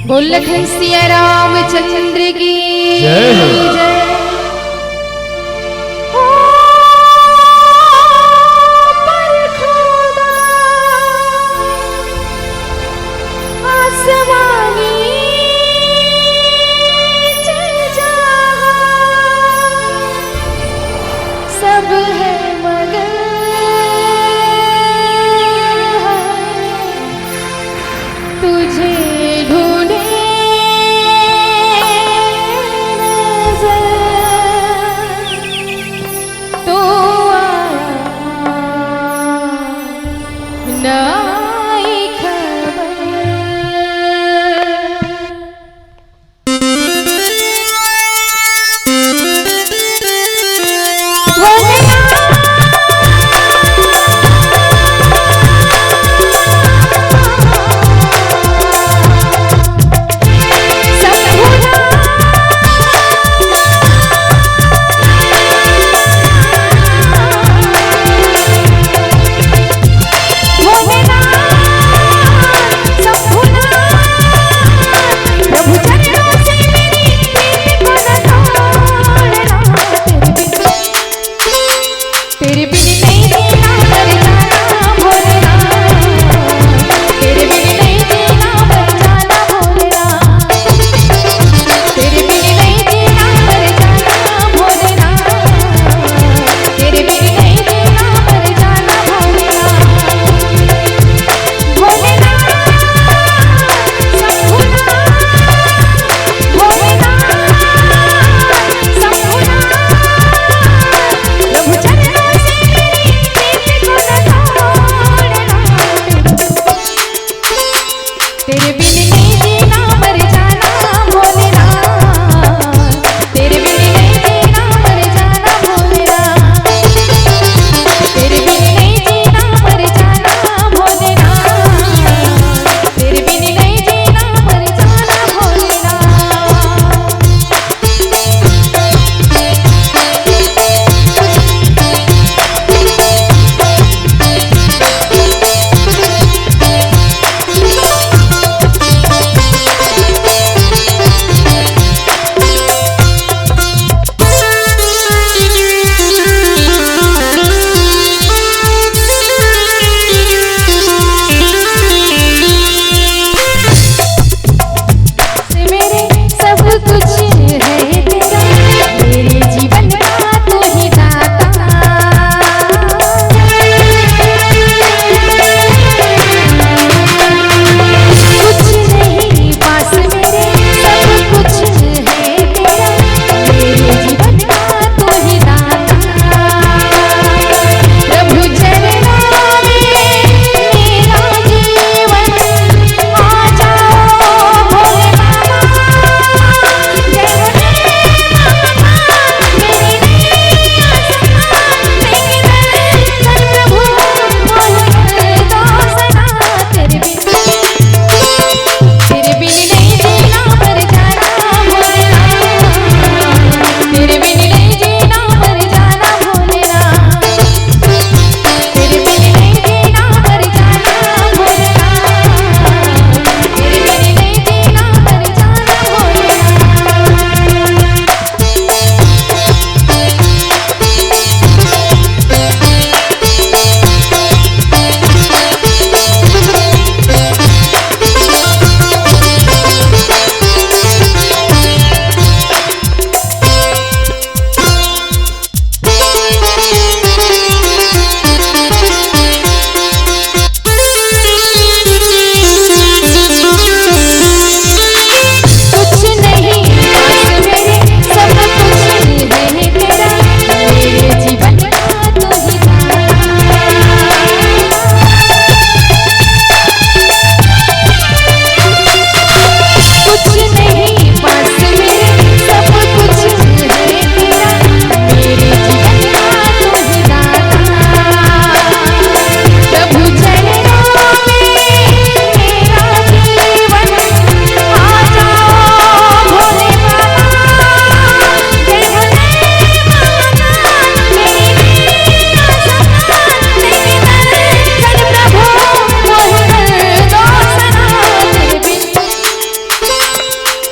बोल सिया रामचंद्र की जय हो। जय। सब है मगर तुझे ढूंढे नजर तो आया नाई खबर।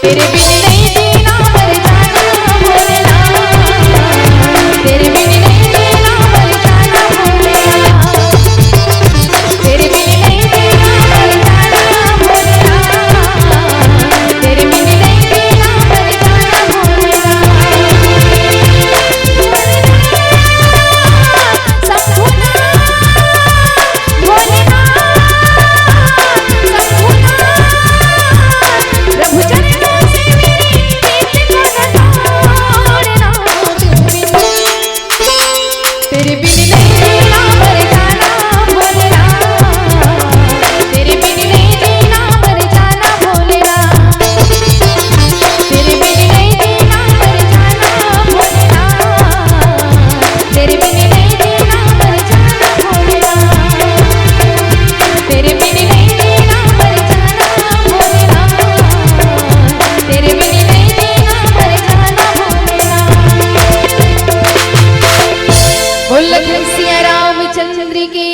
तेरे बिन नहीं जीना मर जाना भोलेनाथ, तेरे बिन नहीं जीना मर जाना भोलेनाथ, तेरे बिन नहीं जीना मर जाना भोलेनाथ, तेरे बिन नहीं जीना मर जाना भोलेनाथ, शंभुनाथ भोलेनाथ, प्रभु चरणों से मेरी प्रीत को न तोड़ना, तेरे बिन नहीं जीना मर जाना भोलेनाथ, तेरे बिन नहीं जीना मर जाना भोलेनाथ, तेरे बिन नहीं जीना मर जाना भोलेनाथ, तेरे बिन नहीं जीना मर जाना भोलेनाथ, तेरे बिन नहीं जीना मर जाना भोलेनाथ, तेरे बिन नहीं जीना मर जाना भोलेनाथ। बोल लखन सिया रामचंद्र की